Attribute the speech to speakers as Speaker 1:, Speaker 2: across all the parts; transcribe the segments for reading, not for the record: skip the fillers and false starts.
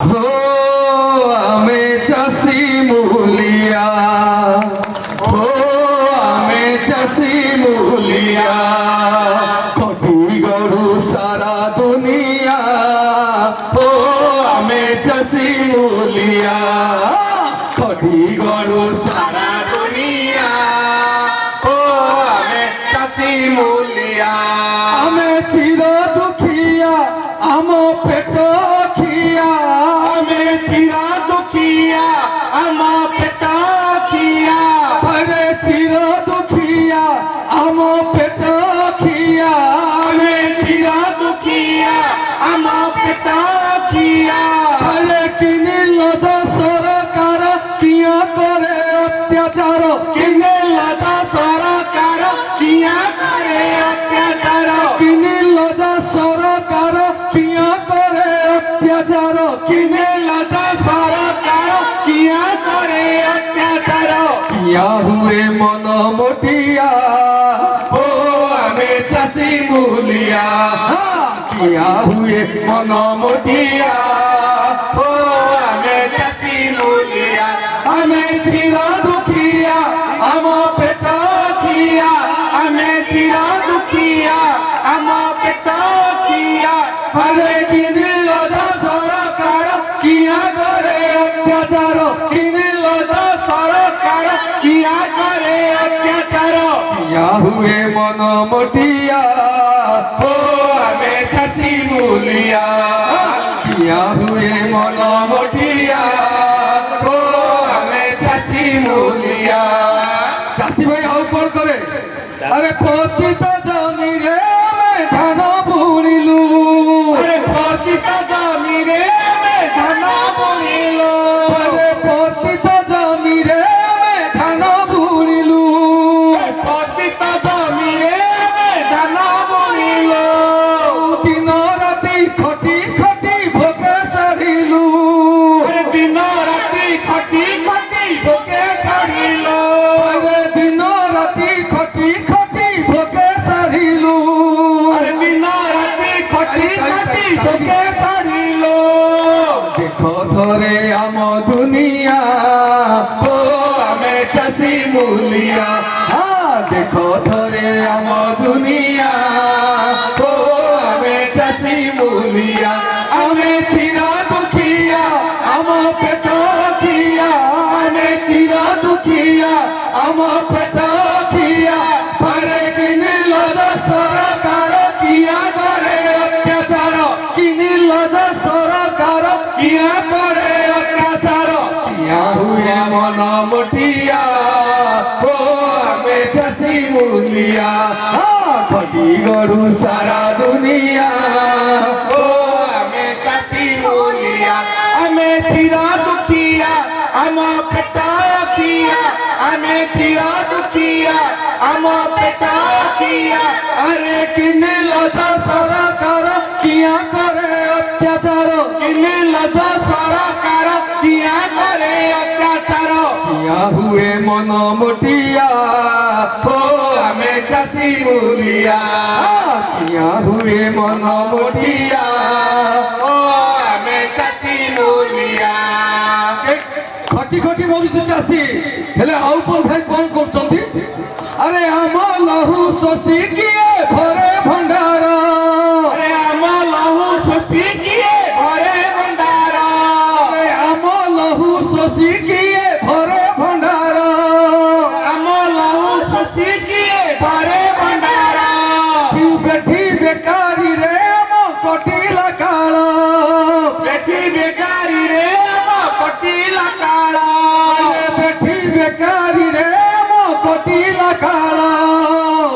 Speaker 1: हो आमे चाषी मूलिया हो आमे चाषी मूलिया कोटी गरु सारा दुनिया हो आमे चाषी मूलिया कोटी गरु सारा दुनिया हो आमे चाषी मूलिया आमे चिर दुखिया आम पेट खिया आमे चिर दुखिया आम पेट खिया अरे चिर दुखिया आम पेट खिया आमे चिर दुखिया आम पेट खिया अरे किनिल जो सरकार किया करे अत्याचार किनिल जो सरकार किया करे अत्याचार किनिल जो सरकार किया करे अत्याचार किनिल जो सरकार किया करे अत्याचार किया हुए मन मोटिया हो आमे चाषी मूलिया किया हुए मन मोटिया हो आमे चाषी मूलिया आमे चिर दुखिया आम पेट खिया आमे चिर दुखिया आम पेट खिया अरे किनिल जो सरकार किया करे अत्याचार किनिल जो सरकार किया करे अत्याचार किया हुए मन मोटिया हो आमे चाषी मूलिया किया हुए मन मोटिया हो आमे चाषी मूलिया चाषी भाई आउ कौन करे अरे पतित जमी रे आमे धान बुणिलु अरे पतित जमी रे आमे धान बुणिलु अरे पतित जमी रे आमे धान बुणिलु पतित जमी रे आमे धान बुणिलु दिन राति खटी खटी भोके सढ़िलु अरे दिन राति खटी खटी भोके सढ़िलु अरे दिन राति खटी खटी भोके सढ़िलु अरे दिन राति खटी खटी भोके सढ़िलु देखो धरे आम दुनिया हो आमे चाषी मूलिया हाँ देखो धरे आम दुनिया हो आमे चाषी मूलिया आमे चिर दुखिया आम पेट खिया आमे चिर दुखिया आम पेट खिया अरे किनिल जो सरकार किया करे अत्याचार किनिल जो सरकार किया करे अत्याचार किया हुए मन मोटिया हो आमे चाषी मूलिया खटी गरु सारा दुनिया हो आमे चाषी मूलिया आमे चिर दुखिया आम पेट खिया आमे चिर दुखिया आम पेट खिया अरे किनिल जो सरकार किया करे अत्याचार किनिल जो सरकार किया करे अत्याचार किया हुए मन मोटिया हो आमे चाषी मूलिया किया हुए मन मोटिया हो आमे चाषी मूलिया खटी खटी मरुचे चाषी हेले आउ पंथाय कोन करचंती अरे आम लहू शोषी किए भरे भंडार अरे आम लहू शोषी किए भरे भंडार अरे आम लहू शोषी किए भरे भंडार आम लहू शोषी किए भरे भंडार तू बेठी बेकारी रे आम कटिला काळ बेठी बेकारी रे आम कटिला काळ बेठी बेकारी रे आम कटिला काळ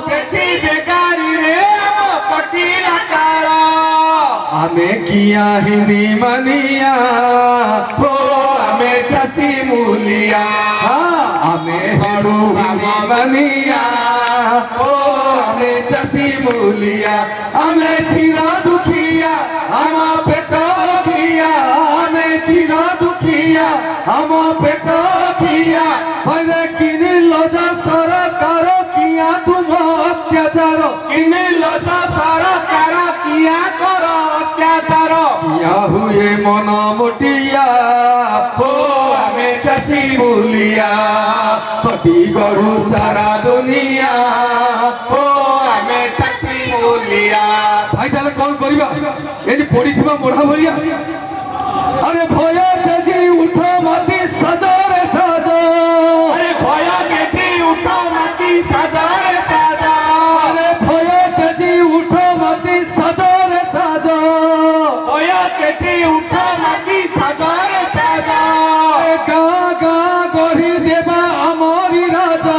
Speaker 1: बेठी बेकारी रे आम कटिला काळ आमे किया हिंदी मनिया हो आमे चाषी मूलिया आमे हड़ू हिंदी मनिया हो आमे चाषी मूलिया आमे चिर दुखिया आम पेट खिया आमे चिर दुखिया आम पेट खिया अरे किनिल जो सरकार किया तुम अत्याचार किनिल जो सरकार किया कर अत्याचार किया हुए ହୁଏ ମନ ମୋଟିଆ ଓ ଆମେ ଚାଷୀ ମୂଲିଆ ଖଟି ଗଢୁ ସାରା ଦୁନିଆ ଓ ଆମେ ଚାଷୀ ମୂଲିଆ। ଭାଇ ତାହେଲେ କଣ କରିବା ଏଠି ପଡିଥିବା ମୋଢା ଭଳିଆ अरे भया तेजी उठो माती सजा रे सजा अरे भया तेजी उठो माती सजा रे सजा अरे भया तेजी उठो माती सजा रे सजा भया तेजी उठो माती सजा रे सजा गा गा गढ़ी देवा हमारी राजा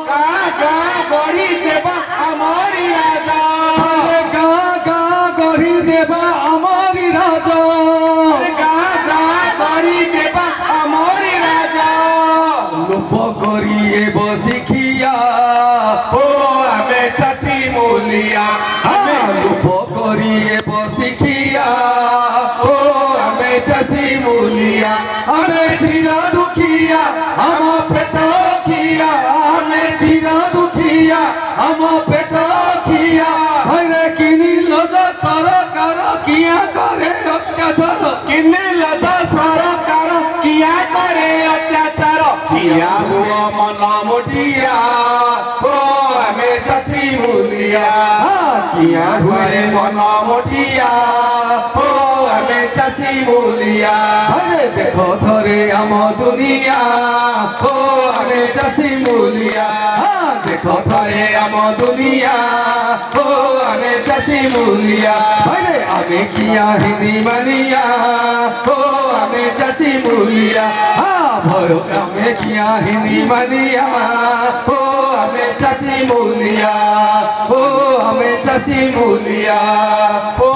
Speaker 1: गा गा गढ़ी देवा हमारी राजा अरे गा गा गढ़ी देवा हमारी राजा শিখিয়া ও আমি চাষী মূলিয়া আমি লোভ করিয়ে বসিখিয়া ও আমি চাষী মূলিয়া আমি চিরা দুখিয়া আম পেট খিয়া আমি চিরা দুখিয়া আম পেট খিয়া ভাইরে কিনিল যে সরকার কিয়া করে অত্যাচার কিনিল যে সরকার কিয়া করে অত্যাচার কিয়া হুয়া মন মোটিয়া ও আমি চাষী মূলিয়া কিয়া হুয়ে মন মোটিয়া ও আমি চাষী মূলিয়া আরে দেখো ধরে আম দুনিয়া ও আমি চাষী মূলিয়া দেখো ধরে আম দুনিয়া ও আমি চাষী মূলিয়া আরে আমি কিয়া হিন্দি মানিয়া ও আমি চাষী মূলিয়া ভয় আমি কিয়া হিন্দি মানিয়া ও আমি চাষী মূলিয়া ও আমি চাষী মূলিয়া ও